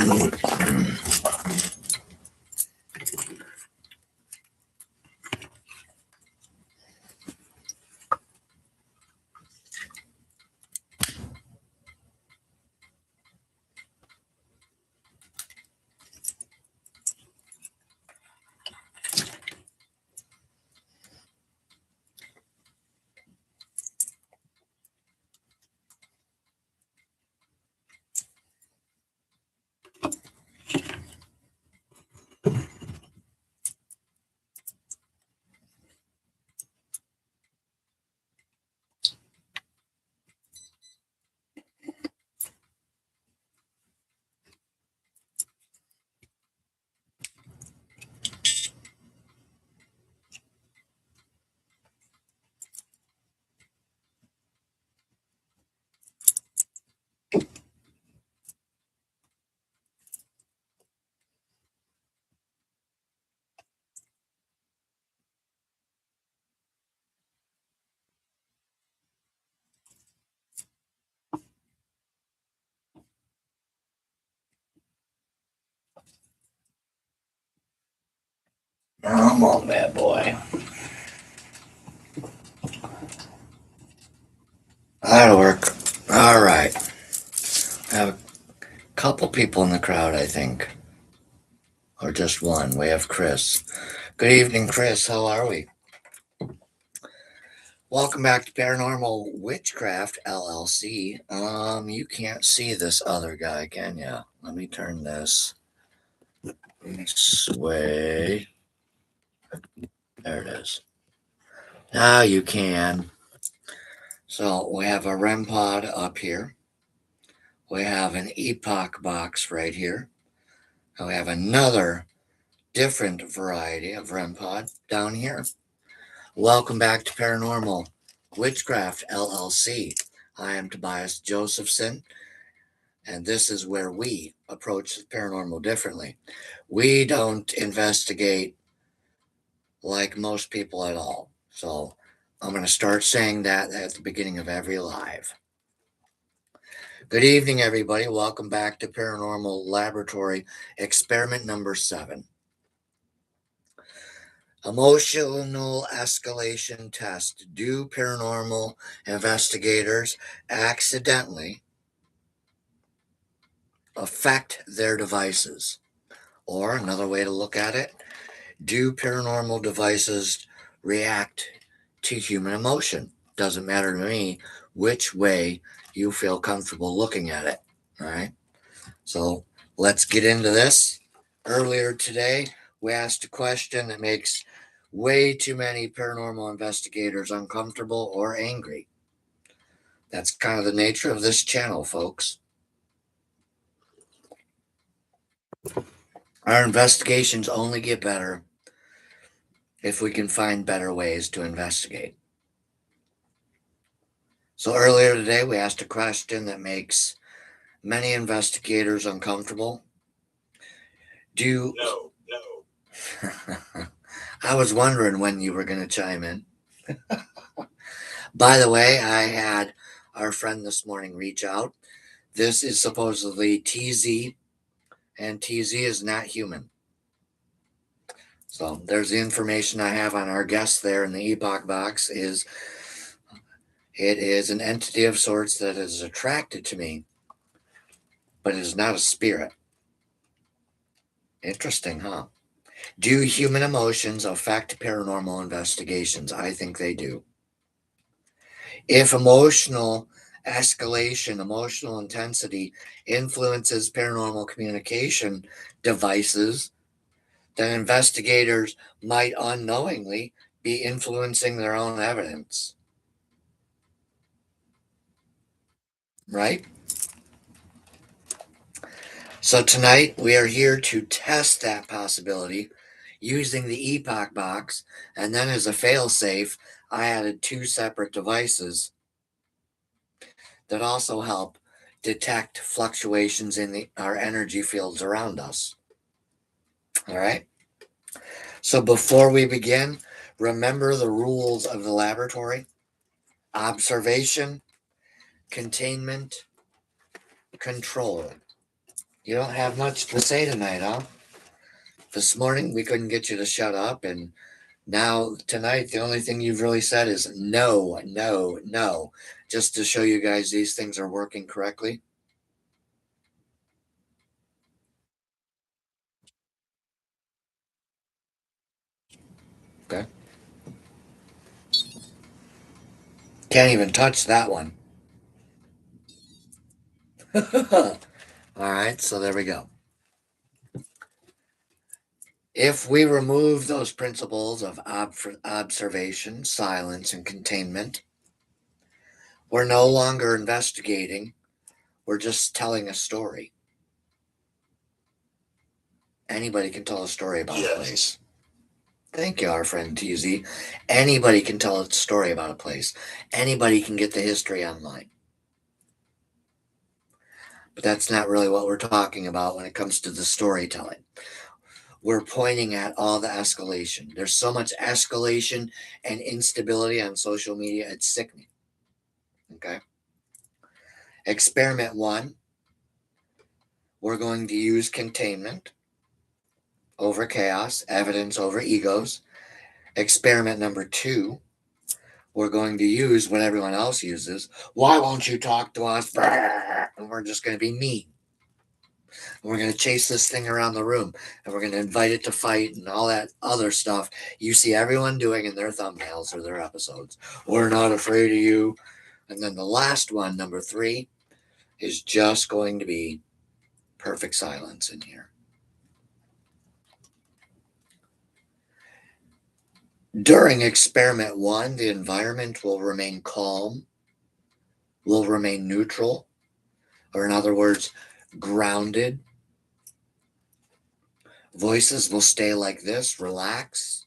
Come on, bad boy. That'll work. All right. I have a couple people in the crowd, I think. Or just one. We have Chris. Good evening, Chris. How are we? Welcome back to Paranormal Witchcraft LLC. You can't see this other guy, can you? Let me turn this way. There it is. Now you can. So we have a REM pod up here. We have an epoch box right here. And we have another different variety of REM pod down here. Welcome back to Paranormal Witchcraft LLC. I am Tobias Josephson, and this is where we approach the paranormal differently. We don't investigate like most people at all. So I'm going to start saying that at the beginning of every live. Good evening, everybody. Welcome back to Paranormal Laboratory Experiment number 7. Emotional escalation test. Do paranormal investigators accidentally affect their devices? Or another way to look at it, do paranormal devices react to human emotion? Doesn't matter to me which way you feel comfortable looking at it. All right. So let's get into this. Earlier today, we asked a question that makes way too many paranormal investigators uncomfortable or angry. That's kind of the nature of this channel, folks. Our investigations only get better if we can find better ways to investigate. So earlier today, we asked a question that makes many investigators uncomfortable. No. I was wondering when you were going to chime in. By the way, I had our friend this morning reach out. This is supposedly TZ, and TZ is not human. So there's the information I have on our guest there in the epoch box. It is an entity of sorts that is attracted to me, but it is not a spirit. Interesting, huh? Do human emotions affect paranormal investigations? I think they do. If emotional escalation, emotional intensity influences paranormal communication devices, then investigators might unknowingly be influencing their own evidence. Right? So tonight we are here to test that possibility using the epoch box, and then as a fail-safe, I added 2 separate devices that also help detect fluctuations in our energy fields around us. All right. So before we begin, remember the rules of the laboratory: observation, containment, control. You don't have much to say tonight, huh? This morning we couldn't get you to shut up, and now tonight the only thing you've really said is no, no, no, just to show you guys these things are working correctly. Okay. Can't even touch that one. All right, so there we go. If we remove those principles of observation, silence, and containment, we're no longer investigating, we're just telling a story. Anybody can tell a story about a place. Thank you, our friend TZ. Anybody can tell a story about a place. Anybody can get the history online. But that's not really what we're talking about when it comes to the storytelling. We're pointing at all the escalation. There's so much escalation and instability on social media, it's sickening. Okay. Experiment one, we're going to use containment over chaos, evidence over egos. Experiment number two, we're going to use what everyone else uses. Why won't you talk to us? And we're just going to be mean. And we're going to chase this thing around the room and we're going to invite it to fight and all that other stuff you see everyone doing in their thumbnails or their episodes. We're not afraid of you. And then the last one, number three, is just going to be perfect silence in here. During experiment one, the environment will remain calm, will remain neutral, or in other words, grounded. Voices will stay like this, relax.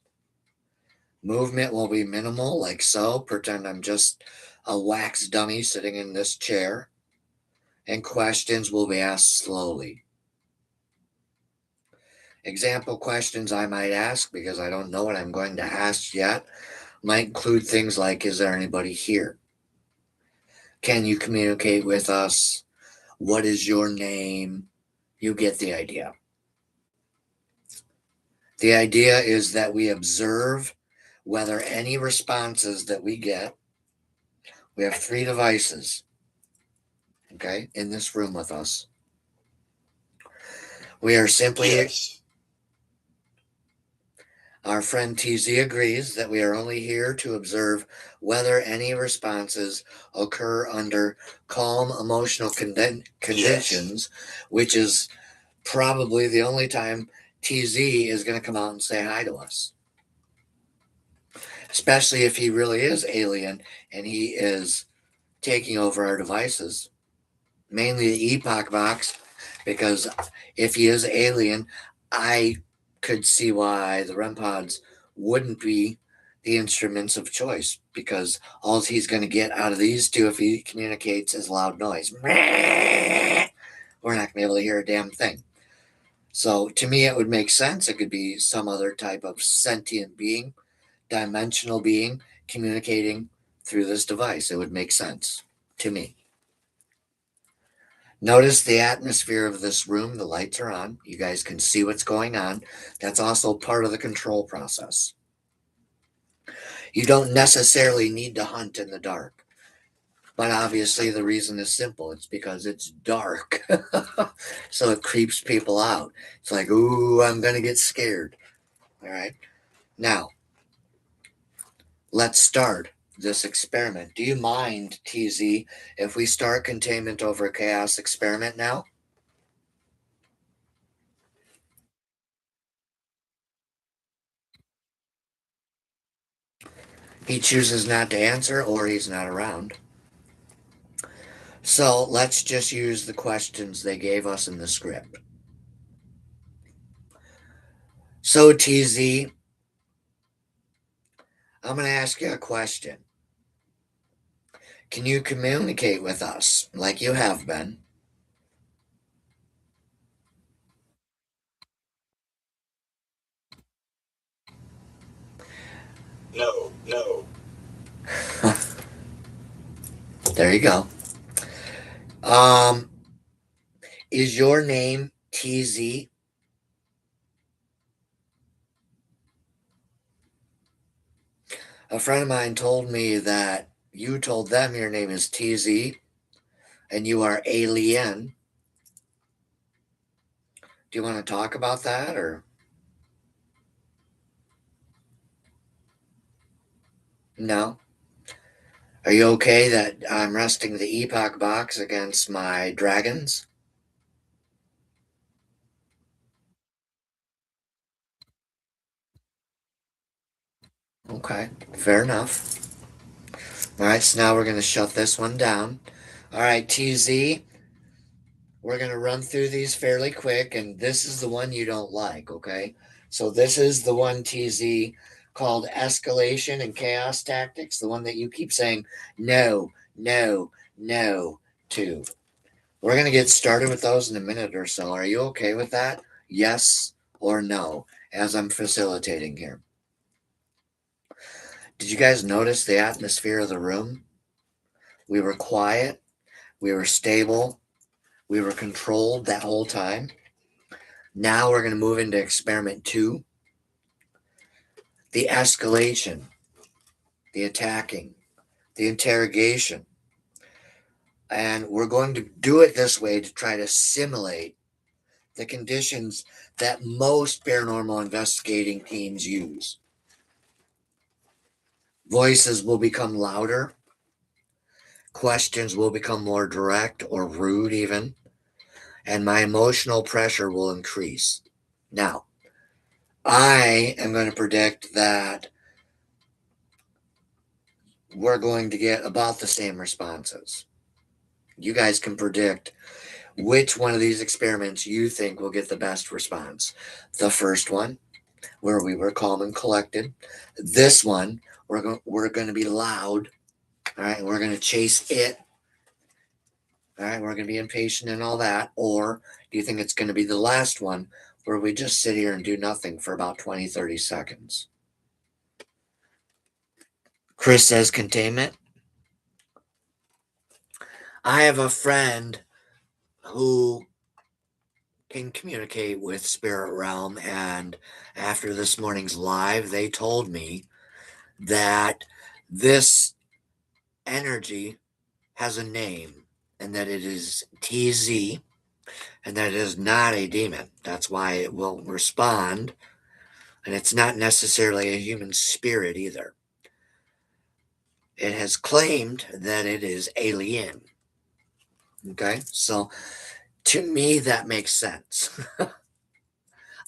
Movement will be minimal, like so. Pretend I'm just a wax dummy sitting in this chair. And questions will be asked slowly. Example questions I might ask, because I don't know what I'm going to ask yet, might include things like, is there anybody here? Can you communicate with us? What is your name? You get the idea. The idea is that we observe whether any responses that we get, we have 3 devices, okay, in this room with us. We are simply, yes. Our friend TZ agrees that we are only here to observe whether any responses occur under calm emotional conditions, yes. Which is probably the only time TZ is going to come out and say hi to us. Especially if he really is alien and he is taking over our devices, mainly the Epoch box, because if he is alien, I could see why the REM pods wouldn't be the instruments of choice, because all he's going to get out of these two, if he communicates, is loud noise. We're not going to be able to hear a damn thing. So to me, it would make sense. It could be some other type of sentient being, dimensional being, communicating through this device. It would make sense to me. Notice the atmosphere of this room. The lights are on. You guys can see what's going on. That's also part of the control process. You don't necessarily need to hunt in the dark. But obviously the reason is simple. It's because it's dark. So it creeps people out. It's like, ooh, I'm going to get scared. All right. Now, let's start this experiment. Do you mind, TZ, if we start containment over chaos experiment now? He chooses not to answer, or he's not around. So let's just use the questions they gave us in the script. So, TZ, I'm going to ask you a question. Can you communicate with us like you have been? No, no. There you go. Is your name TZ? A friend of mine told me that you told them your name is TZ and you are alien. Do you want to talk about that or no? Are you okay that I'm resting the epoch box against my dragons? Okay, fair enough. All right, so now we're going to shut this one down. All right, TZ, we're going to run through these fairly quick, and this is the one you don't like, okay? So this is the one, TZ, called escalation and chaos tactics, the one that you keep saying no, no, no to. We're going to get started with those in a minute or so. Are you okay with that? Yes or no, as I'm facilitating here. Did you guys notice the atmosphere of the room? We were quiet, we were stable, we were controlled that whole time. Now we're going to move into experiment two, the escalation, the attacking, the interrogation. And we're going to do it this way to try to simulate the conditions that most paranormal investigating teams use. Voices will become louder, questions will become more direct or rude, even, and my emotional pressure will increase. Now, I am going to predict that we're going to get about the same responses. You guys can predict which one of these experiments you think will get the best response. The first one, where we were calm and collected. This one, we're going to be loud. All right, we're going to chase it. All right, we're going to be impatient and all that. Or do you think it's going to be the last one where we just sit here and do nothing for about 20, 30 seconds? Chris says containment. I have a friend who can communicate with spirit realm, and after this morning's live, they told me that this energy has a name and that it is TZ and that it is not a demon. That's why it will respond, and it's not necessarily a human spirit either. It has claimed that it is alien. Okay, so to me, that makes sense.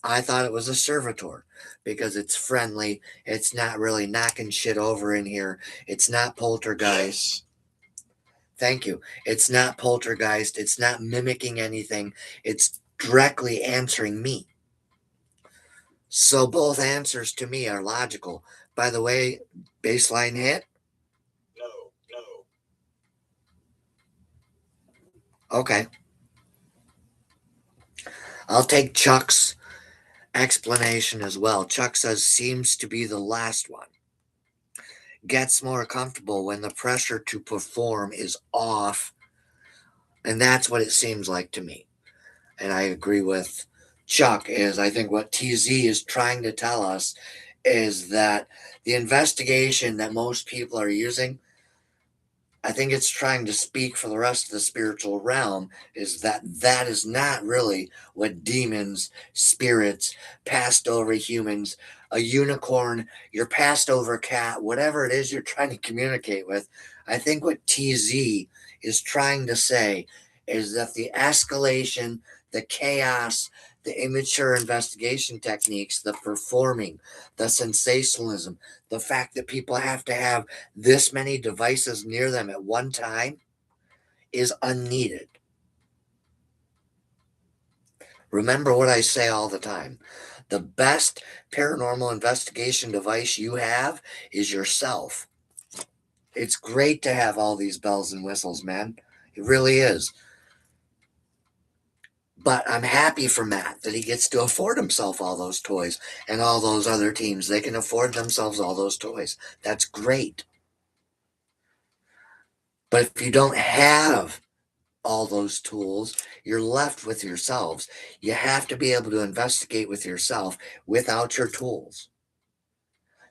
I thought it was a servitor because it's friendly. It's not really knocking shit over in here. It's not poltergeist. Thank you. It's not poltergeist. It's not mimicking anything. It's directly answering me. So both answers to me are logical. By the way, baseline hit? No, no. Okay. I'll take Chuck's explanation as well. Chuck says seems to be the last one. Gets more comfortable when the pressure to perform is off. And that's what it seems like to me. And I agree with Chuck, is I think what TZ is trying to tell us is that the investigation that most people are using, I think it's trying to speak for the rest of the spiritual realm, is that that is not really what demons, spirits, passed over humans, a unicorn, your passed over cat, whatever it is you're trying to communicate with. I think what TZ is trying to say is that the escalation, the chaos, the immature investigation techniques, the performing, the sensationalism, the fact that people have to have this many devices near them at one time is unneeded. Remember what I say all the time. The best paranormal investigation device you have is yourself. It's great to have all these bells and whistles, man. It really is. But I'm happy for Matt that he gets to afford himself all those toys, and all those other teams. They can afford themselves all those toys. That's great. But if you don't have all those tools, you're left with yourselves. You have to be able to investigate with yourself without your tools.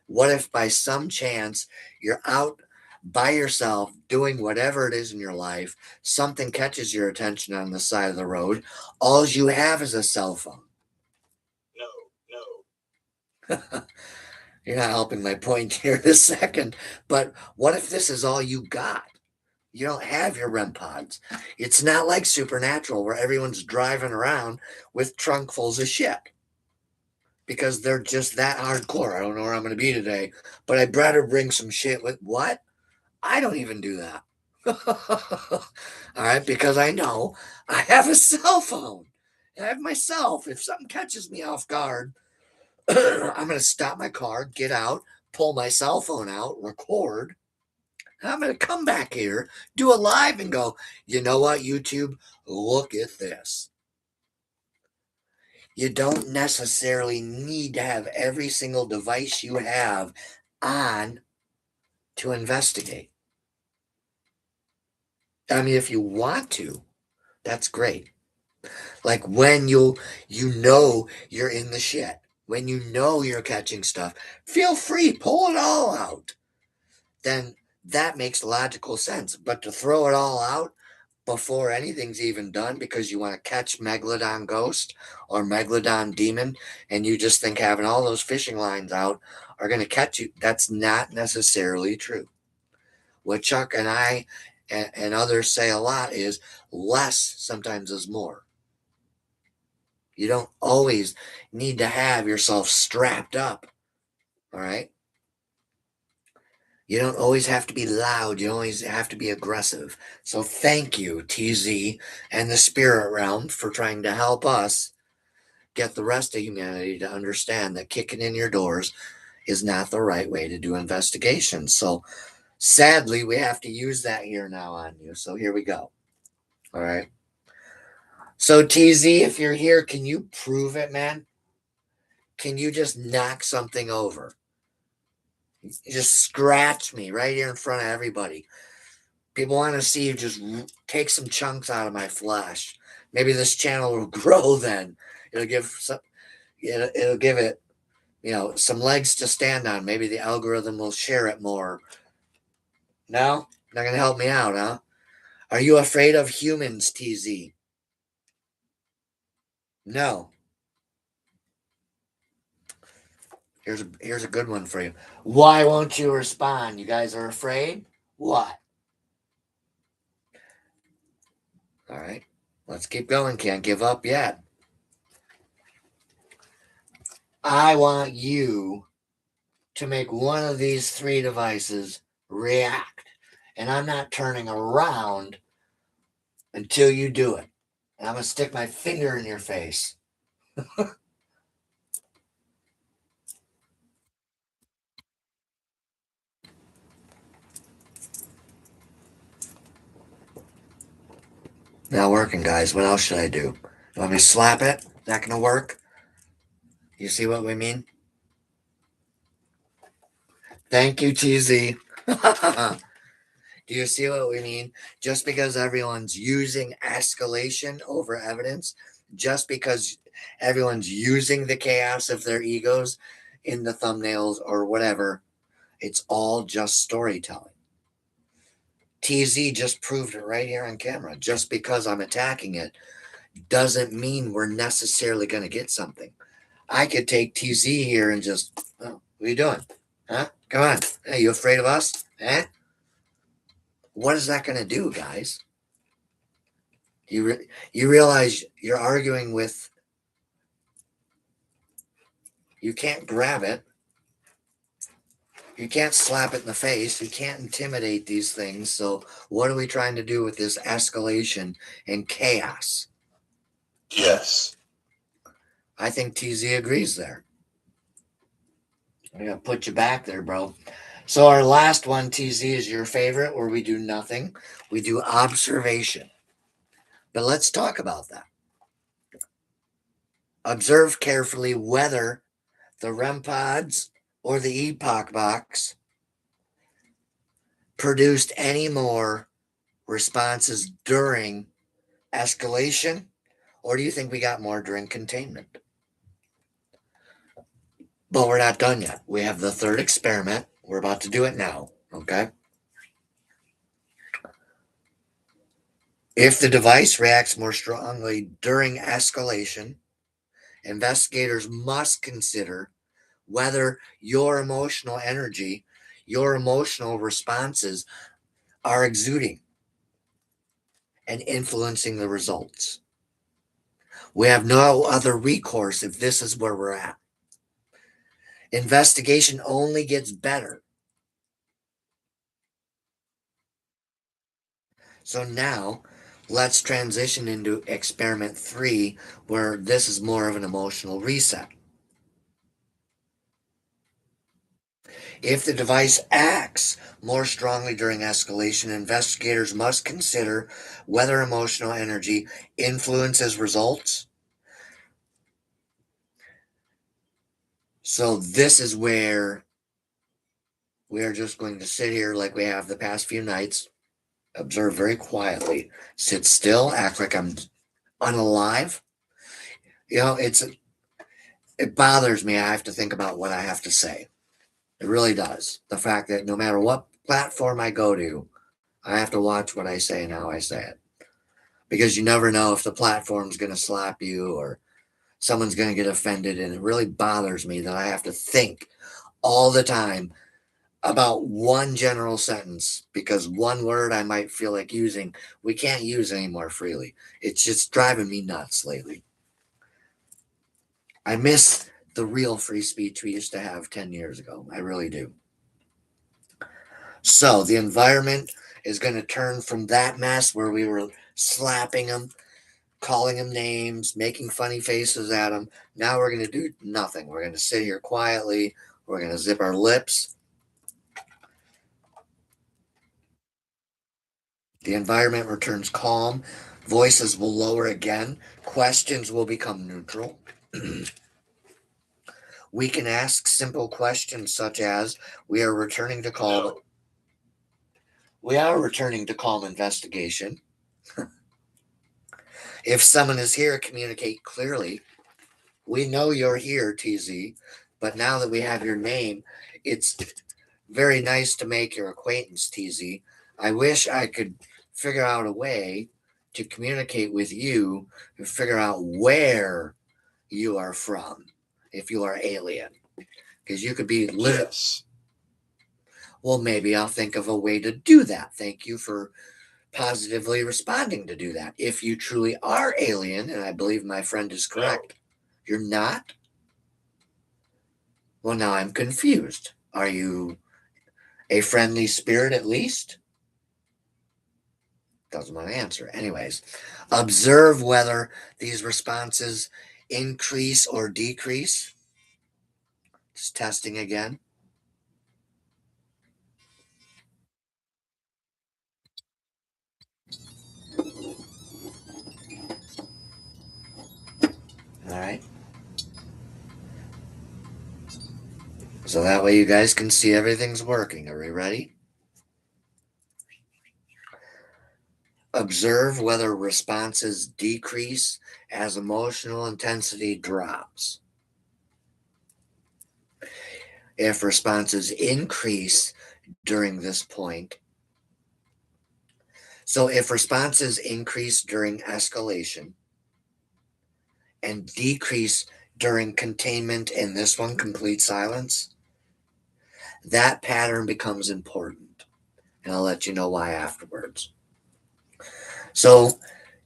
What if by some chance you're out by yourself doing whatever it is in your life, something catches your attention on the side of the road, all you have is a cell phone? No. You're not helping my point here in a second, but what if this is all you got? You don't have your REM pods. It's not like Supernatural where everyone's driving around with trunkfuls of shit because they're just that hardcore. I don't know where I'm going to be today, but I'd rather bring some shit with what? I don't even do that. All right, because I know I have a cell phone. I have myself. If something catches me off guard, I'm going to stop my car, get out, pull my cell phone out, record. I'm going to come back here, do a live, and go, you know what, YouTube? Look at this. You don't necessarily need to have every single device you have on to investigate. I mean, if you want to, that's great. Like when you know you're in the shit, when you know you're catching stuff, feel free, pull it all out. Then that makes logical sense. But to throw it all out before anything's even done because you want to catch Megalodon Ghost or Megalodon Demon, and you just think having all those fishing lines out are going to catch you, that's not necessarily true. What Chuck and I and others say a lot is less sometimes is more. You don't always need to have yourself strapped up. All right. You don't always have to be loud. You always have to be aggressive. So thank you, TZ and the spirit realm, for trying to help us get the rest of humanity to understand that kicking in your doors is not the right way to do investigations. So sadly, we have to use that here now on you. So here we go. All right. So TZ, if you're here, can you prove it, man? Can you just knock something over? Just scratch me right here in front of everybody. People want to see you just take some chunks out of my flesh. Maybe this channel will grow then. It'll give some, it'll give it, some legs to stand on. Maybe the algorithm will share it more. No? Not going to help me out, huh? Are you afraid of humans, TZ? No. Here's a good one for you. Why won't you respond? You guys are afraid? What? All right. Let's keep going. Can't give up yet. I want you to make one of these three devices react. And I'm not turning around until you do it. And I'm going to stick my finger in your face. Not working, guys. What else should I do? You want me to slap it? Not going to work? You see what we mean? Thank you, TZ. Do you see what we mean? Just because everyone's using escalation over evidence, just because everyone's using the chaos of their egos in the thumbnails or whatever, it's all just storytelling. TZ just proved it right here on camera. Just because I'm attacking it doesn't mean we're necessarily going to get something. I could take TZ here and just, oh, what are you doing? Huh? Come on. Hey, you afraid of us? Eh? What is that going to do, guys? You realize you're arguing with, you can't grab it. You can't slap it in the face. You can't intimidate these things. So what are we trying to do with this escalation and chaos? Yes. I think TZ agrees there. I'm going to put you back there, bro. So our last one, TZ, is your favorite, where we do nothing. We do observation. But let's talk about that. Observe carefully whether the REM pods or the epoch box produced any more responses during escalation, or do you think we got more during containment? But we're not done yet. We have the third experiment. We're about to do it now. Okay. If the device reacts more strongly during escalation, investigators must consider whether your emotional energy, your emotional responses are exuding and influencing the results. We have no other recourse if this is where we're at. Investigation only gets better. So now let's transition into experiment 3, where this is more of an emotional reset. If the device acts more strongly during escalation, investigators must consider whether emotional energy influences results. So this is where we are just going to sit here like we have the past few nights, observe very quietly, sit still, act like I'm unalive. You know, it bothers me. I have to think about what I have to say. It really does. The fact that no matter what platform I go to, I have to watch what I say and how I say it. Because you never know if the platform's going to slap you or someone's going to get offended. And it really bothers me that I have to think all the time about one general sentence because one word I might feel like using, we can't use anymore freely. It's just driving me nuts lately. I miss the real free speech we used to have 10 years ago. I really do. So the environment is going to turn from that mess where we were slapping them, calling them names, making funny faces at them. Now we're going to do nothing. We're going to sit here quietly. We're going to zip our lips. The environment returns calm. Voices will lower again. Questions will become neutral. We can ask simple questions such as, we are returning to calm. No. We are returning to calm investigation. If someone is here, communicate clearly. We know you're here, TZ, but now that we have your name, it's very nice to make your acquaintance, TZ. I wish I could figure out a way to communicate with you and figure out where you are from if you are alien. Because you could be Yes. Well, maybe I'll think of a way to do that. Thank you for positively responding to do that. If you truly are alien, and I believe my friend is correct, you're not? Well, now I'm confused. Are you a friendly spirit at least? Doesn't want to answer. Anyways, observe whether these responses increase or decrease. Just testing again. All right. So that way you guys can see everything's working. Are we ready? Observe whether responses decrease as emotional intensity drops. If responses increase during this point, so if responses increase during escalation and decrease during containment and this one, complete silence, that pattern becomes important. And I'll let you know why afterwards. So,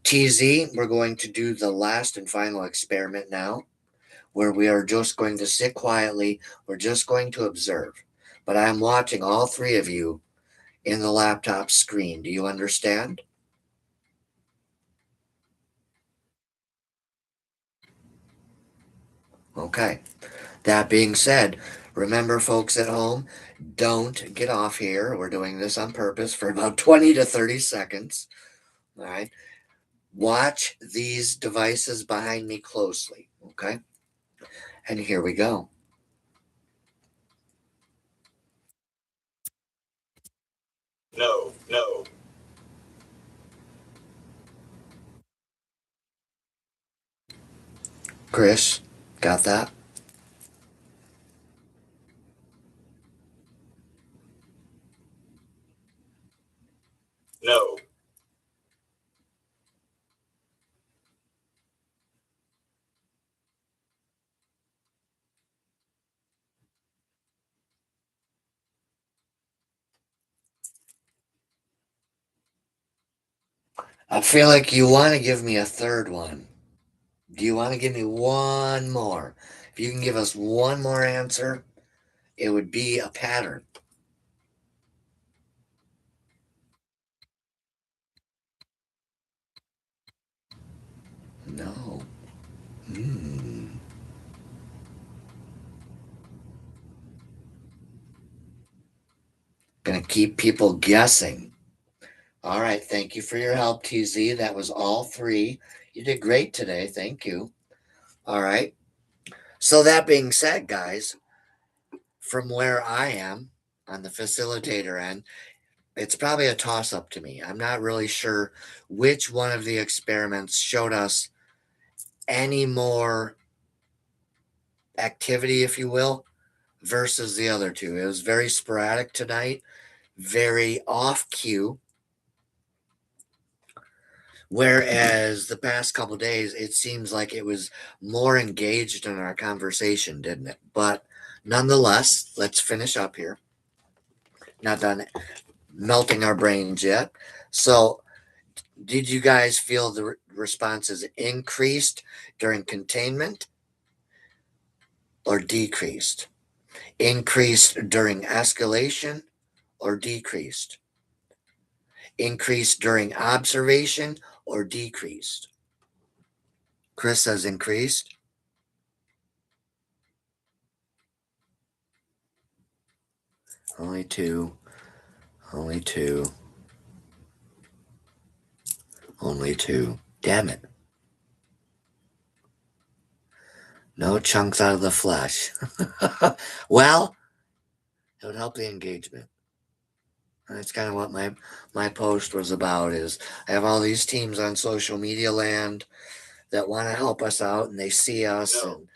TZ, we're going to do the last and final experiment now, where we are just going to sit quietly. We're just going to observe. But I'm watching all three of you in the laptop screen. Do you understand? Okay. That being said, remember, folks at home, don't get off here. We're doing this on purpose for about 20 to 30 seconds. All right. Watch these devices behind me closely. Okay. And here we go. No. No. Chris, got that? No. I feel like you want to give me a third one. Do you want to give me one more? If you can give us one more answer, it would be a pattern. No. Hmm. Gonna keep people guessing. All right. Thank you for your help, TZ. That was all three. You did great today. Thank you. All right. So, that being said, guys, from where I am on the facilitator end, it's probably a toss up to me. I'm not really sure which one of the experiments showed us any more activity, if you will, versus the other two. It was very sporadic tonight, very off cue. Whereas the past couple days, it seems like it was more engaged in our conversation, didn't it? But nonetheless, let's finish up here. Not done melting our brains yet. So, did you guys feel the responses increased during containment or decreased? Increased during escalation or decreased? Increased during observation or decreased? Chris says increased. Only two. Only two. Only two. Damn it. No chunks out of the flesh. Well, it would help the engagement. That's kind of what my post was about. Is I have all these teams on social media land that want to help us out, and they see us No. and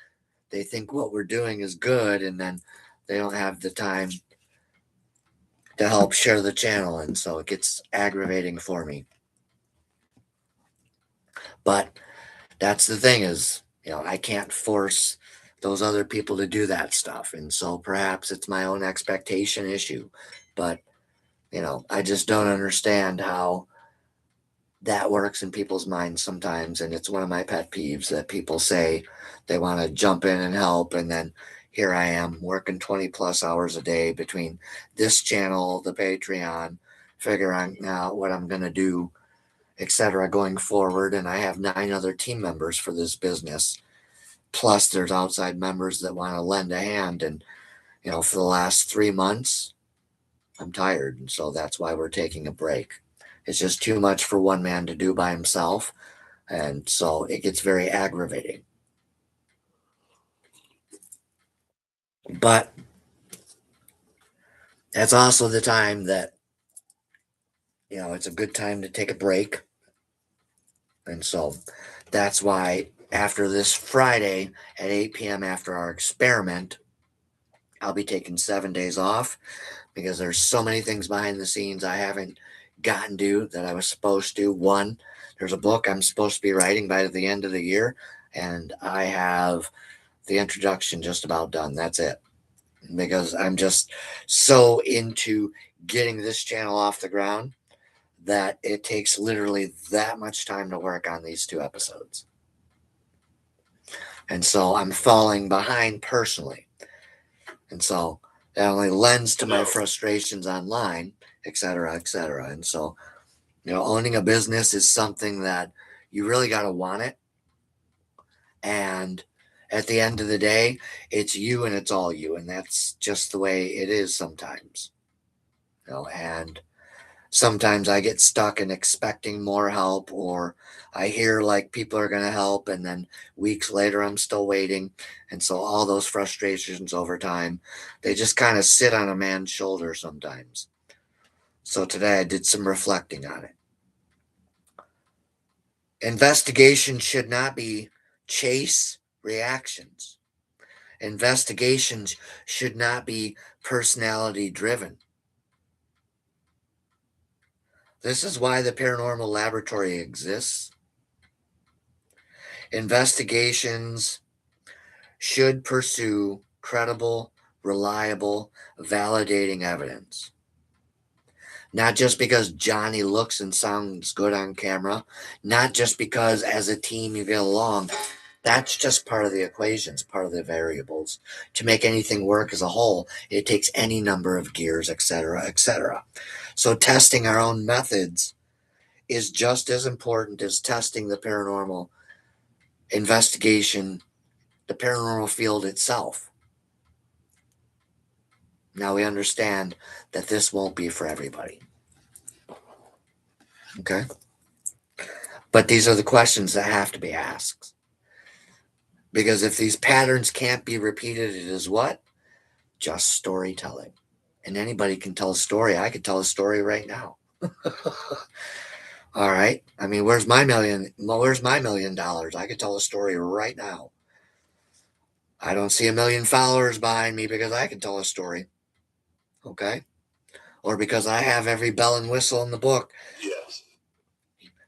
they think what we're doing is good, and then they don't have the time to help share the channel, and so it gets aggravating for me. But that's the thing is, I can't force those other people to do that stuff, and so perhaps it's my own expectation issue. But I just don't understand how that works in people's minds sometimes. And it's one of my pet peeves that people say they want to jump in and help. And then here I am working 20 plus hours a day between this channel, the Patreon, figuring out what I'm going to do, etc., going forward. And I have 9 other team members for this business. Plus, there's outside members that want to lend a hand. And, for the last 3 months, I'm tired. And so that's why we're taking a break. It's just too much for one man to do by himself. And so it gets very aggravating. But that's also the time that, it's a good time to take a break. And so that's why after this Friday at 8 p.m. after our experiment, I'll be taking 7 days off because there's so many things behind the scenes I haven't gotten to that I was supposed to. One, there's a book I'm supposed to be writing by the end of the year, and I have the introduction just about done. That's it. Because I'm just so into getting this channel off the ground that it takes literally that much time to work on these 2 episodes. And so I'm falling behind personally. And so that only lends to my frustrations online, et cetera, et cetera. And so, owning a business is something that you really got to want it. And at the end of the day, it's you and it's all you. And that's just the way it is sometimes. And sometimes I get stuck in expecting more help, or I hear like people are going to help, and then weeks later I'm still waiting. And so all those frustrations over time, they just kind of sit on a man's shoulder sometimes. So today I did some reflecting on it. Investigation should not be chase reactions. Investigations should not be personality driven. This is why the paranormal laboratory exists. Investigations should pursue credible, reliable, validating evidence. Not just because Johnny looks and sounds good on camera, not just because as a team you get along. That's just part of the equations, part of the variables. To make anything work as a whole, it takes any number of gears, etc., etc. So testing our own methods is just as important as testing the paranormal investigation, the paranormal field itself. Now we understand that this won't be for everybody. Okay? But these are the questions that have to be asked. Because if these patterns can't be repeated, it is what? Just storytelling. And anybody can tell a story. I could tell a story right now. All right. I mean, where's my $1,000,000? I could tell a story right now. I don't see 1,000,000 followers behind me because I can tell a story. Okay? Or because I have every bell and whistle in the book. Yes.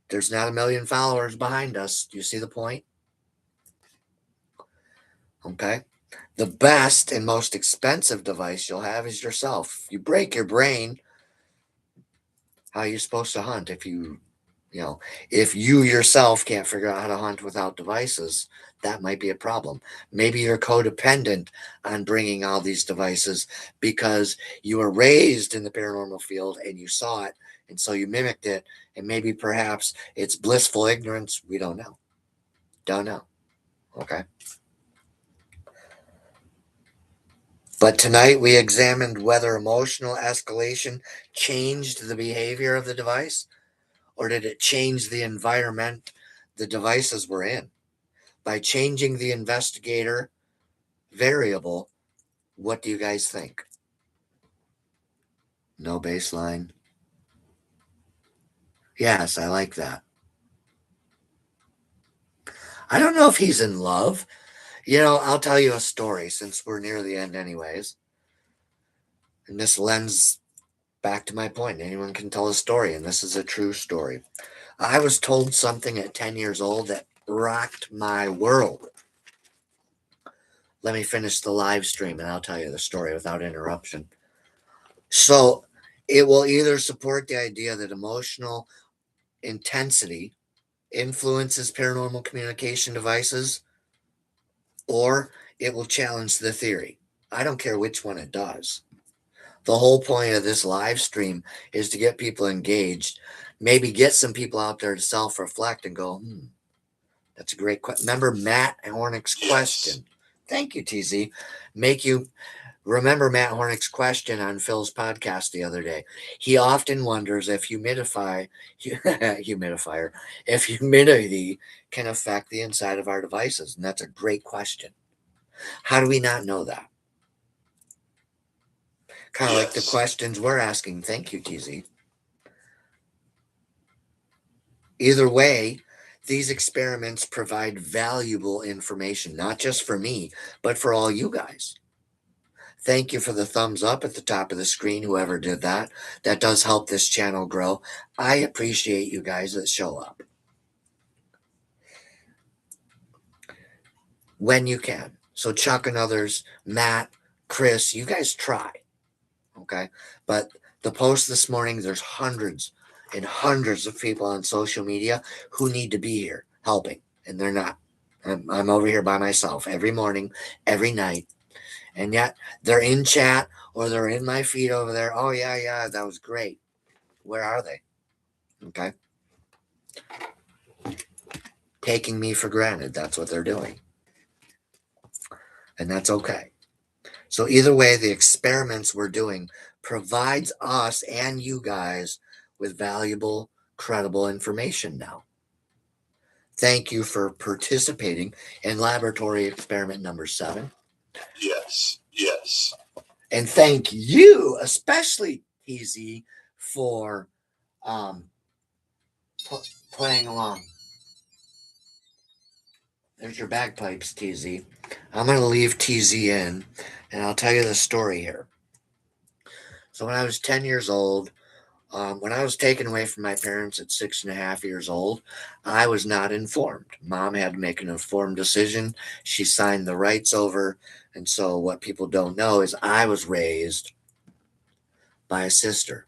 There's not 1,000,000 followers behind us. Do you see the point? Okay? The best and most expensive device you'll have is yourself. If you break your brain, how are you supposed to hunt if you yourself can't figure out how to hunt without devices? That might be a problem. Maybe you're codependent on bringing all these devices because you were raised in the paranormal field and you saw it, and so you mimicked it, and maybe perhaps it's blissful ignorance. We don't know. Don't know. Okay. But tonight we examined whether emotional escalation changed the behavior of the device, or did it change the environment the devices were in? By changing the investigator variable, what do you guys think? No baseline. Yes, I like that. I don't know if he's in love. I'll tell you a story since we're near the end, anyways. And this lends back to my point. Anyone can tell a story, and this is a true story. I was told something at 10 years old that rocked my world. Let me finish the live stream and I'll tell you the story without interruption. So, it will either support the idea that emotional intensity influences paranormal communication devices, or it will challenge the theory. I don't care which one it does. The whole point of this live stream is to get people engaged, maybe get some people out there to self-reflect and go, that's a great question. Remember Matt Hornick's question? Yes. Thank you, TZ. Remember Matt Hornick's question on Phil's podcast the other day. He often wonders if humidifier, if humidity can affect the inside of our devices. And that's a great question. How do we not know that? Kind of like the questions we're asking. Thank you, TZ. Either way, these experiments provide valuable information, not just for me, but for all you guys. Thank you for the thumbs up at the top of the screen, whoever did that. That does help this channel grow. I appreciate you guys that show up. When you can. So Chuck and others, Matt, Chris, you guys try. Okay? But the post this morning, there's hundreds and hundreds of people on social media who need to be here helping, and they're not. I'm over here by myself every morning, every night. And yet they're in chat or they're in my feed over there. Oh, yeah, that was great. Where are they? Okay. Taking me for granted. That's what they're doing. And that's okay. So either way, the experiments we're doing provides us and you guys with valuable, credible information now. Thank you for participating in laboratory experiment number 7. Yes. And thank you, especially TZ, for playing along. There's your bagpipes, TZ. I'm going to leave TZ in, and I'll tell you the story here. So when I was 10 years old, when I was taken away from my parents at 6.5 years old, I was not informed. Mom had to make an informed decision. She signed the rights over. And so, what people don't know is I was raised by a sister.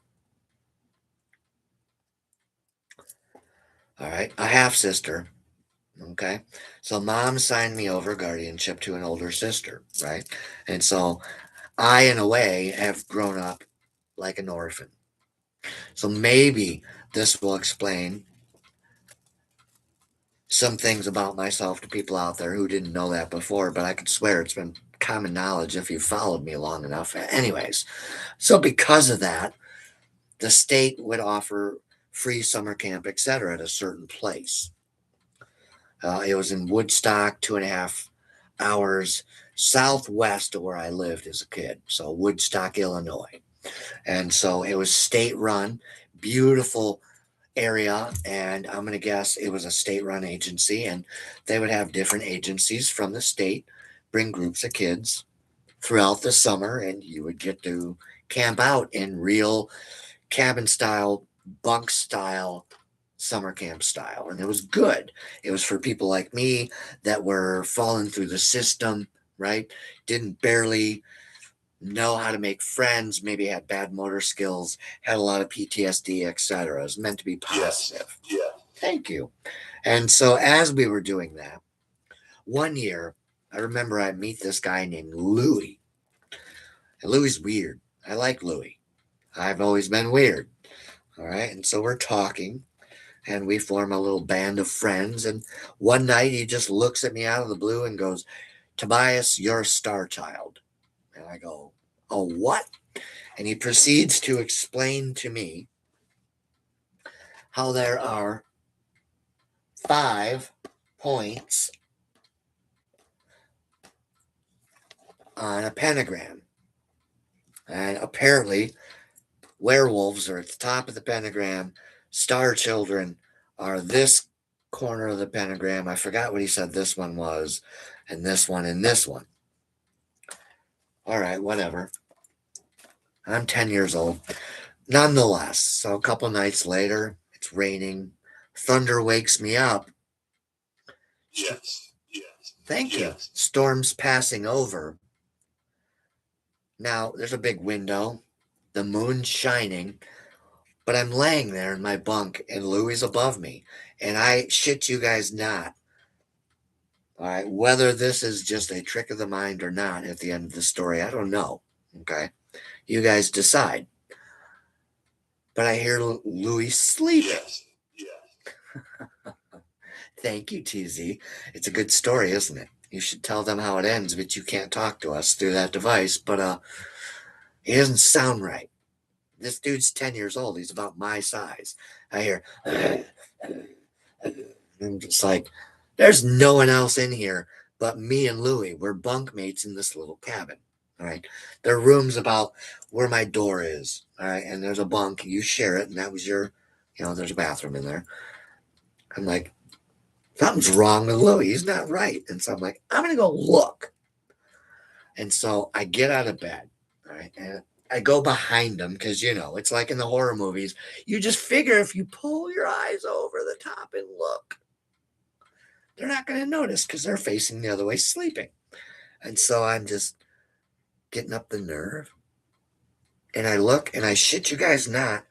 All right. A half sister. Okay. So, mom signed me over guardianship to an older sister. Right. And so, I, in a way, have grown up like an orphan. So, maybe this will explain some things about myself to people out there who didn't know that before, but I could swear it's been common knowledge if you followed me long enough. Anyways, so because of that, the state would offer free summer camp, etc., at a certain place. It was in Woodstock, 2.5 hours southwest of where I lived as a kid. So, Woodstock, Illinois. And so it was state run, beautiful area, and I'm going to guess it was a state run agency, and they would have different agencies from the state bring groups of kids throughout the summer, and you would get to camp out in real cabin style, bunk style, summer camp style. And it was good. It was for people like me that were falling through the system, right? Didn't barely know how to make friends, maybe had bad motor skills, had a lot of PTSD, etc. It was meant to be positive. Yes. Yeah. Thank you. And so as we were doing that, one year, I remember I meet this guy named Louis. And Louis's weird. I like Louis. I've always been weird. All right. And so we're talking and we form a little band of friends. And one night he just looks at me out of the blue and goes, Tobias, you're a star child. And I go, oh, what? And he proceeds to explain to me how there are 5 points on a pentagram. And apparently, werewolves are at the top of the pentagram. Star children are this corner of the pentagram. I forgot what he said this one was, and this one, and this one. All right, whatever. I'm 10 years old. Nonetheless, so a couple nights later, it's raining. Thunder wakes me up. Yes. Yes. Thank you. Yes. Storm's passing over. Now, there's a big window, the moon's shining, but I'm laying there in my bunk and Louie's above me. And I shit you guys not. All right, whether this is just a trick of the mind or not at the end of the story, I don't know. Okay, you guys decide. But I hear Louie sleeping. Yes. Yeah. Thank you, TZ. It's a good story, isn't it? You should tell them how it ends, but you can't talk to us through that device. But it doesn't sound right. This dude's 10 years old. He's about my size. I hear, I'm just like, there's no one else in here but me and Louie. We're bunkmates in this little cabin. All right. Their room's about where my door is. All right. And there's a bunk. You share it. And that was there's a bathroom in there. I'm like, something's wrong with Louie. He's not right. And so I'm like, I'm going to go look. And so I get out of bed. All right. And I go behind him because, it's like in the horror movies. You just figure if you pull your eyes over the top and look, they're not going to notice because they're facing the other way sleeping. And so I'm just getting up the nerve. And I look and I shit you guys not.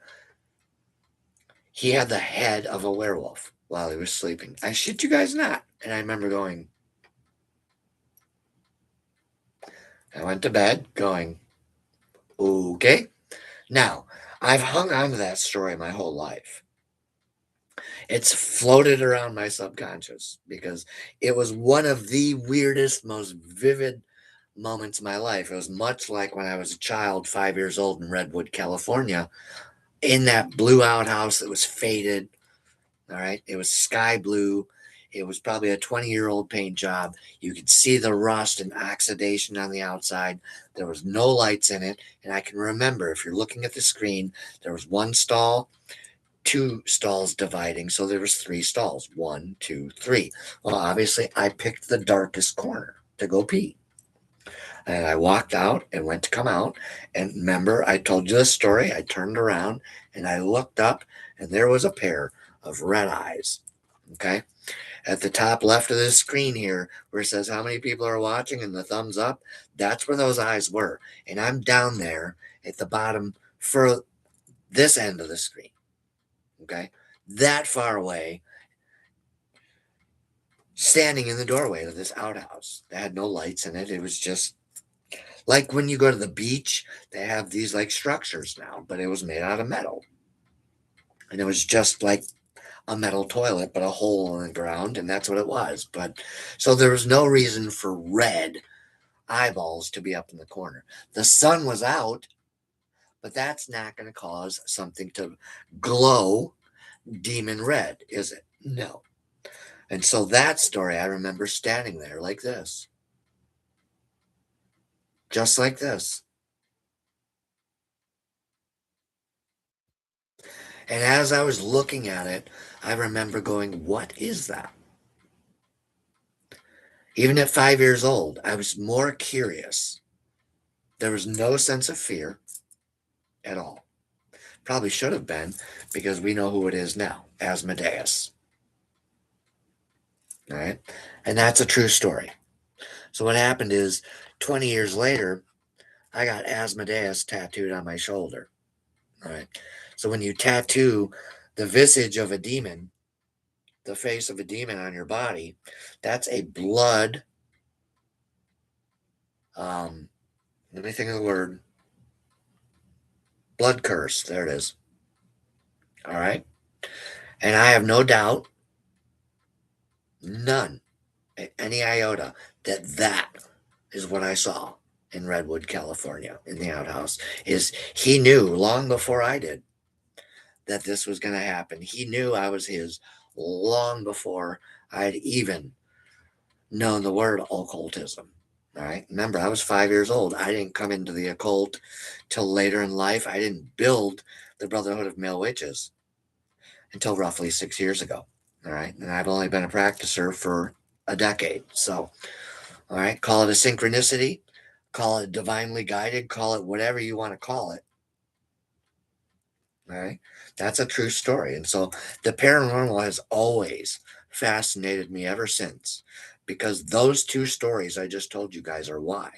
He had the head of a werewolf while he was sleeping. I shit you guys not. And I remember going, I went to bed going, okay. Now, I've hung on to that story my whole life. It's floated around my subconscious because it was one of the weirdest, most vivid moments of my life. It was much like when I was a child, 5 years old in Redwood, California, in that blue outhouse that was faded. All right. It was sky blue. It was probably a 20-year-old paint job. You could see the rust and oxidation on the outside. There was no lights in it. And I can remember, if you're looking at the screen, there was one stall, two stalls dividing, so there was three stalls. 1, 2, 3. Well, obviously, I picked the darkest corner to go pee. And I walked out and went to come out. And remember, I told you the story. I turned around and I looked up, and there was a pair of red eyes. Okay. At the top left of the screen here, where it says how many people are watching and the thumbs up, that's where those eyes were. And I'm down there at the bottom for this end of the screen. Okay. That far away, standing in the doorway of this outhouse that had no lights in it. It was just like when you go to the beach, they have these like structures now, but it was made out of metal. And it was just like a metal toilet, but a hole in the ground, and that's what it was. But so there was no reason for red eyeballs to be up in the corner. The sun was out, but that's not going to cause something to glow demon red, is it? No. And so that story, I remember standing there like this, just like this. And as I was looking at it, I remember going, what is that? Even at 5 years old, I was more curious. There was no sense of fear at all. Probably should have been, because we know who it is now, Asmodeus. All right. And that's a true story. So what happened is 20 years later, I got Asmodeus tattooed on my shoulder. All right. So when you tattoo the visage of a demon, the face of a demon on your body, that's a blood. Let me think of the word. Blood curse. There it is. All right. And I have no doubt, none, any iota, that is what I saw in Redwood, California, in the outhouse. Is he knew long before I did that this was going to happen. He knew I was his long before I had even known the word occultism. All right. Remember, I was 5 years old. I didn't come into the occult till later in life. I didn't build the Brotherhood of Male Witches until roughly 6 years ago. All right. And I've only been a practicer for a decade. So, all right, call it a synchronicity, call it divinely guided, call it whatever you want to call it. All right. That's a true story. And so the paranormal has always fascinated me ever since, because those two stories I just told you guys are why.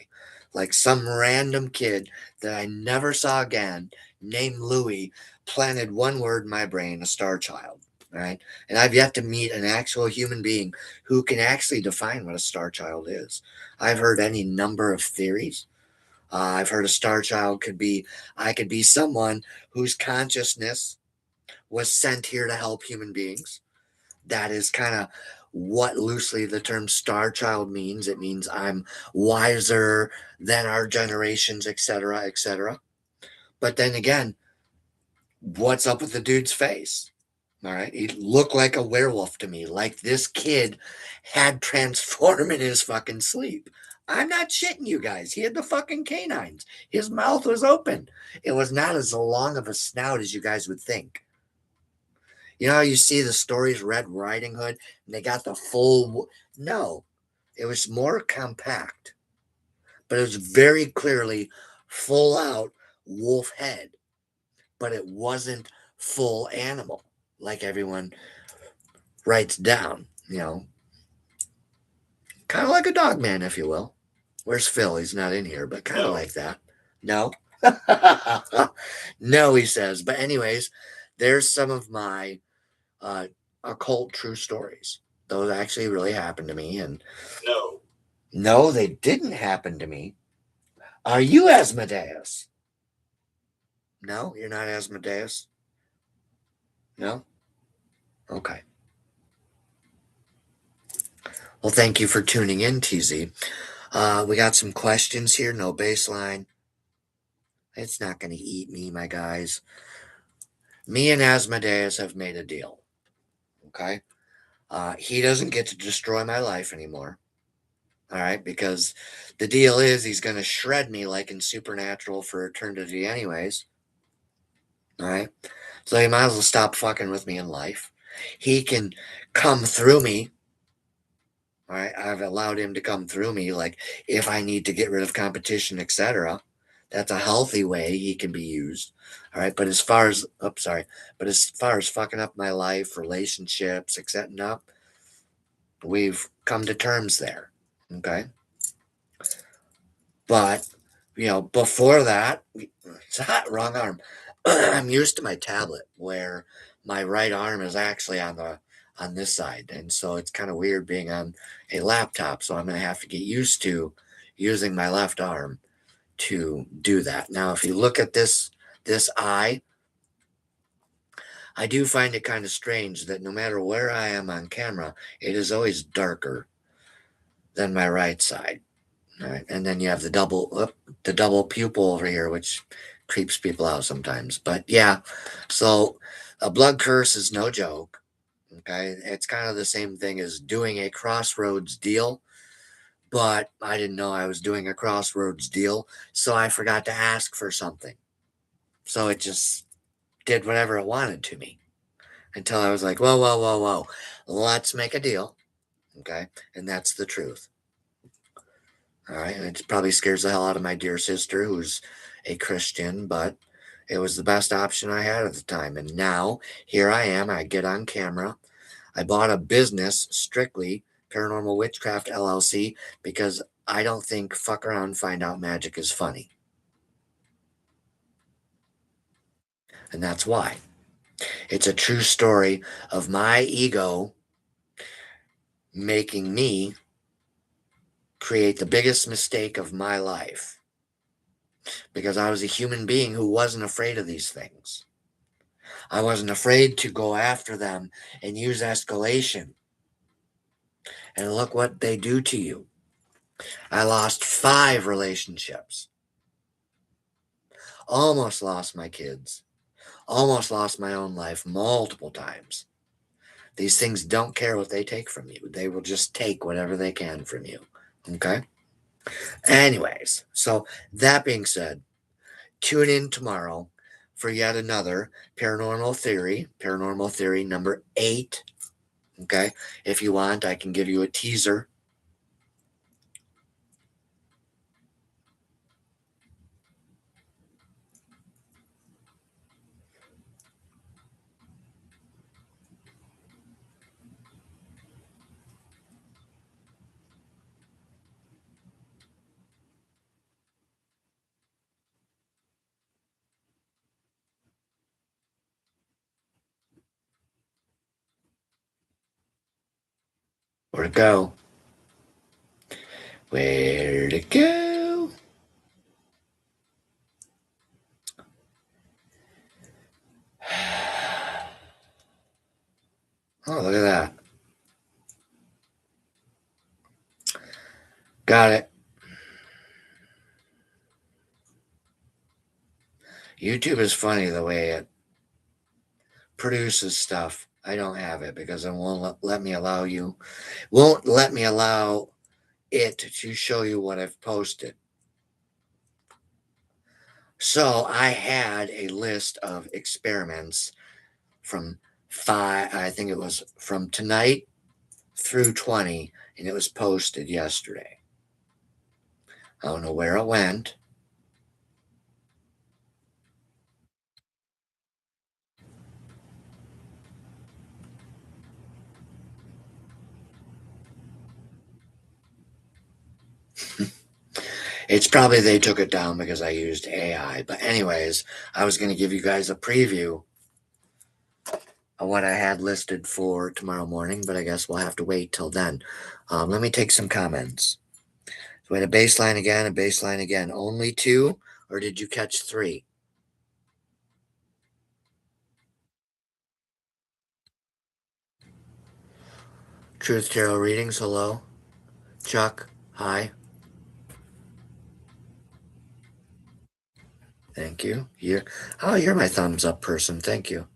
Like some random kid that I never saw again, named Louis, planted one word in my brain, a star child. Right. And I've yet to meet an actual human being who can actually define what a star child is. I've heard any number of theories. I've heard a star child I could be someone whose consciousness was sent here to help human beings. That is kind of what loosely the term star child means. It means I'm wiser than our generations, etc., etc. But then again, what's up with the dude's face? All right. He looked like a werewolf to me, like this kid had transformed in his fucking sleep. I'm not shitting you guys. He had the fucking canines. His mouth was open. It was not as long of a snout as you guys would think. You know how you see the stories, Red Riding Hood, and they got the full. No, it was more compact, but it was very clearly full out wolf head, but it wasn't full animal like everyone writes down, kind of like a dog man, if you will. Where's Phil? He's not in here, but kind of like that. No. No, he says. But anyways, there's some of my occult true stories. Those actually really happened to me. And no, they didn't happen to me. Are you Asmodeus? No, you're not Asmodeus? No? Okay. Well, thank you for tuning in, TZ. We got some questions here. No baseline. It's not going to eat me, my guys. Me and Asmodeus have made a deal. Okay? He doesn't get to destroy my life anymore. All right? Because the deal is he's going to shred me like in Supernatural for eternity, anyways. All right? So he might as well stop fucking with me in life. He can come through me. All right. I've allowed him to come through me. Like if I need to get rid of competition, etc. That's a healthy way he can be used. All right. But as far as, oops, sorry. But as far as fucking up my life, relationships, etc., we've come to terms there. Okay. But, before that, wrong arm. I'm used to my tablet where my right arm is actually on this side. And so it's kind of weird being on a laptop. So I'm going to have to get used to using my left arm to do that. Now, if you look at this eye, I do find it kind of strange that no matter where I am on camera, it is always darker than my right side. All right, and then you have the double pupil over here, which creeps people out sometimes. But yeah, so a blood curse is no joke. Okay, it's kind of the same thing as doing a crossroads deal, but I didn't know I was doing a crossroads deal, so I forgot to ask for something. So it just did whatever it wanted to me until I was like, whoa, whoa, whoa, whoa, let's make a deal. Okay, and that's the truth. All right. And it probably scares the hell out of my dear sister, who's a Christian, but it was the best option I had at the time. And now here I am. I get on camera. I bought a business, strictly Paranormal Witchcraft LLC, because I don't think fuck around, find out magic is funny. And that's why. It's a true story of my ego making me create the biggest mistake of my life because I was a human being who wasn't afraid of these things. I wasn't afraid to go after them and use escalation. And look what they do to you. I lost 5 relationships. Almost lost my kids. Almost lost my own life multiple times. These things don't care what they take from you. They will just take whatever they can from you. Okay? Anyways, so that being said, tune in tomorrow for yet another paranormal theory number 8. Okay? If you want, I can give you a teaser. Where to go? Where to go? Oh, look at that. Got it. YouTube is funny the way it produces stuff. I don't have it because it won't let me allow you. Won't let me allow it to show you what I've posted. So I had a list of experiments from 5, I think it was from tonight through 20, and it was posted yesterday. I don't know where it went. It's probably they took it down because I used AI. But, anyways, I was going to give you guys a preview of what I had listed for tomorrow morning, but I guess we'll have to wait till then. Let me take some comments. So, we had a baseline again, a baseline again. Only 2, or did you catch 3? Truth Tarot readings, hello. Chuck, hi. Thank you. You're my thumbs up person. Thank you.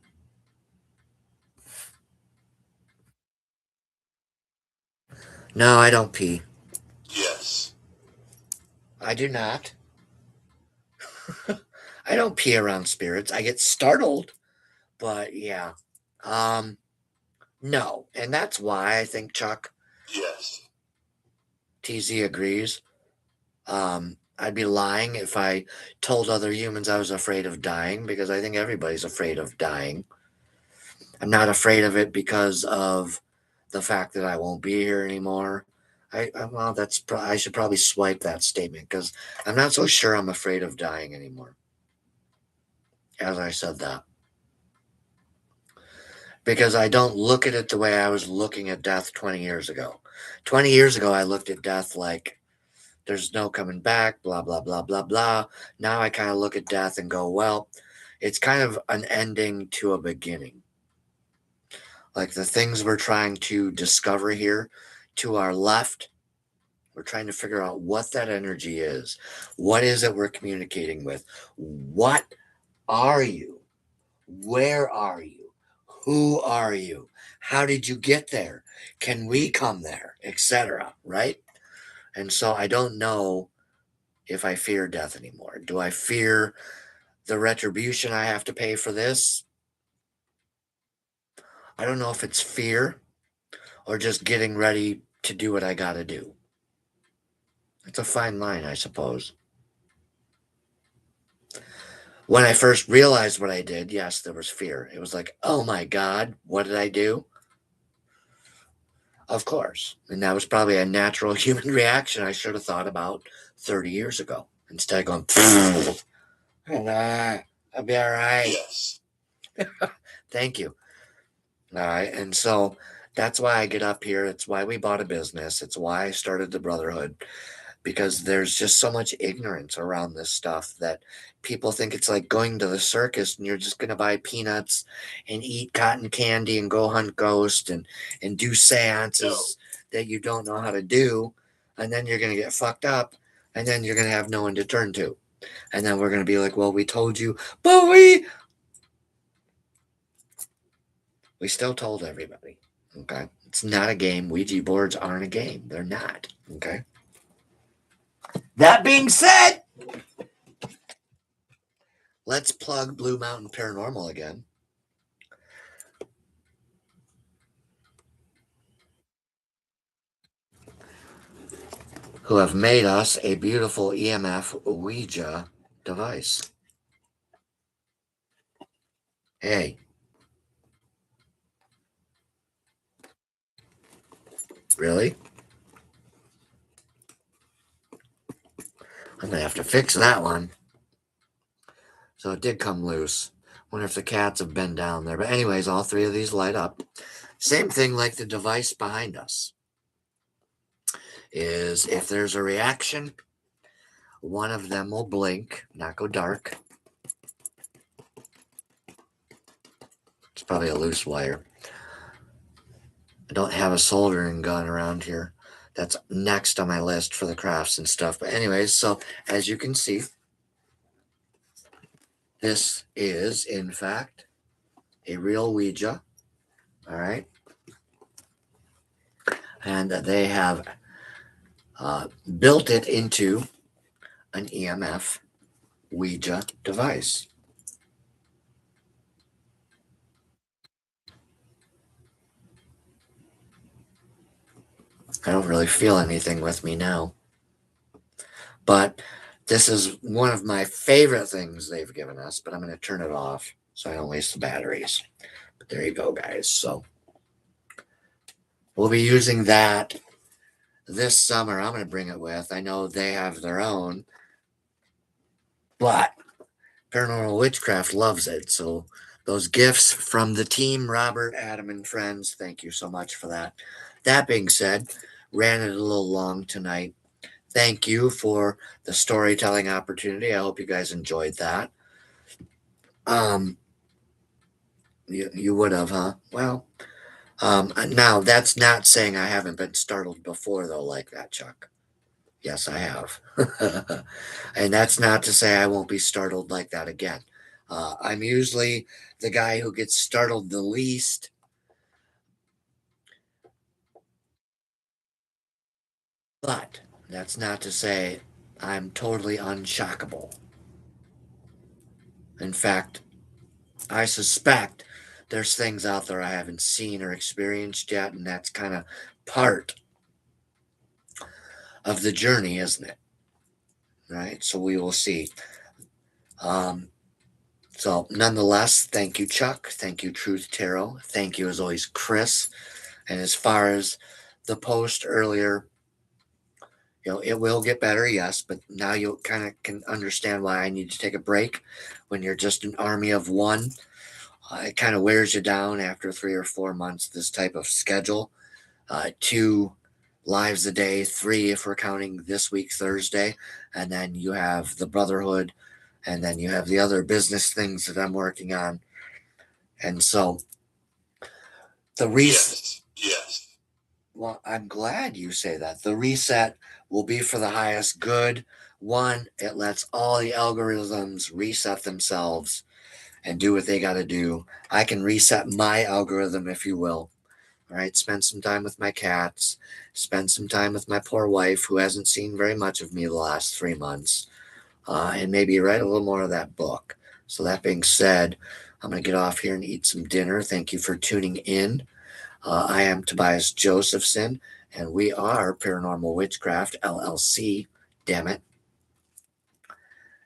No, I don't pee. Yes. I do not. I don't pee around spirits. I get startled, But yeah, no, and that's why I think Chuck Yes. TZ agrees. I'd be lying if I told other humans I was afraid of dying because I think everybody's afraid of dying. I'm not afraid of it because of the fact that I won't be here anymore. Well, I should probably swipe that statement because I'm not so sure I'm afraid of dying anymore. As I said that, because I don't look at it the way I was looking at death 20 years ago. 20 years ago, I looked at death like there's no coming back, blah, blah, blah, blah, blah. Now I kind of look at death and go, well, it's kind of an ending to a beginning. Like the things we're trying to discover here to our left, we're trying to figure out what that energy is. What is it we're communicating with? What are you? Where are you? Who are you? How did you get there? Can we come there? Etc. Right? And so I don't know if I fear death anymore. Do I fear the retribution I have to pay for this? I don't know if it's fear or just getting ready to do what I got to do. It's a fine line, I suppose. When I first realized what I did, yes, there was fear. It was like, oh my God, what did I do? Of course. And that was probably a natural human reaction I should have thought about 30 years ago. Instead of going, I'll be all right. Yes. Thank you. All right. And so that's why I get up here. It's why we bought a business. It's why I started the Brotherhood, because there's just so much ignorance around this stuff that people think it's like going to the circus and you're just going to buy peanuts and eat cotton candy and go hunt ghosts and do seances that you don't know how to do. And then you're going to get fucked up and then you're going to have no one to turn to. And then we're going to be like, well, we told you, but we still told everybody. Okay. It's not a game. Ouija boards aren't a game. They're not. Okay. That being said, let's plug Blue Mountain Paranormal again. Who have made us a beautiful EMF Ouija device. Hey. Really? I'm going to have to fix that one. So it did come loose. Wonder if the cats have been down there. But anyways, all three of these light up. Same thing like the device behind us. Is if there's a reaction, one of them will blink, not go dark. It's probably a loose wire. I don't have a soldering gun around here. That's next on my list for the crafts and stuff. But anyways, so as you can see, this is, in fact, a real Ouija. All right. And they have built it into an EMF Ouija device. I don't really feel anything with me now. But this is one of my favorite things they've given us, but I'm going to turn it off so I don't waste the batteries. But there you go, guys. So we'll be using that this summer. I'm going to bring it with. I know they have their own, but Paranormal Witchcraft loves it. So those gifts from the team, Robert, Adam, and friends, thank you so much for that. That being said, ran it a little long tonight. Thank you for the storytelling opportunity. I hope you guys enjoyed that. You would have, huh? Well, now that's not saying I haven't been startled before, though, like that, Chuck. Yes, I have. And that's not to say I won't be startled like that again. I'm usually the guy who gets startled the least. But that's not to say I'm totally unshockable. In fact, I suspect there's things out there I haven't seen or experienced yet, and that's kind of part of the journey, isn't it? Right? So we will see. Um, so, nonetheless, thank you, Chuck. Thank you, Truth Tarot. Thank you, as always, Chris. And as far as the post earlier, it will get better, yes, but now you kind of can understand why I need to take a break when you're just an army of one. It kind of wears you down after 3 or 4 months, this type of schedule. 2 lives a day, 3 if we're counting this week, Thursday. And then you have the Brotherhood, and then you have the other business things that I'm working on. And so the reset. Yes. Well, I'm glad you say that. The reset will be for the highest good. One, it lets all the algorithms reset themselves and do what they got to do. I can reset my algorithm, if you will. All right, spend some time with my cats, spend some time with my poor wife, who hasn't seen very much of me the last 3 months, and maybe write a little more of that book. So, that being said, I'm going to get off here and eat some dinner. Thank you for tuning in. I am Tobias Josephson, and we are Paranormal Witchcraft LLC. Damn it.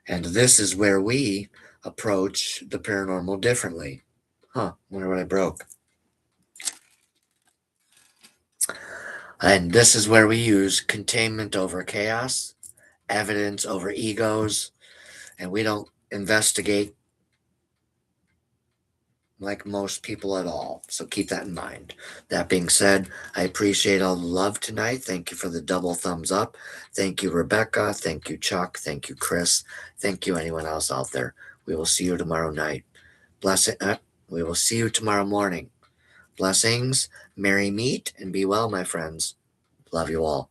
And this is where we approach the paranormal differently. Wonder what I broke. And this is where we use containment over chaos, evidence over egos, and we don't investigate like most people at all. So keep that in mind. That being said, I appreciate all the love tonight. Thank you for the double thumbs up. Thank you, Rebecca. Thank you, Chuck. Thank you, Chris. Thank you, anyone else out there. We will see you tomorrow night. We will see you tomorrow morning. Blessings, merry meet, and be well, my friends. Love you all.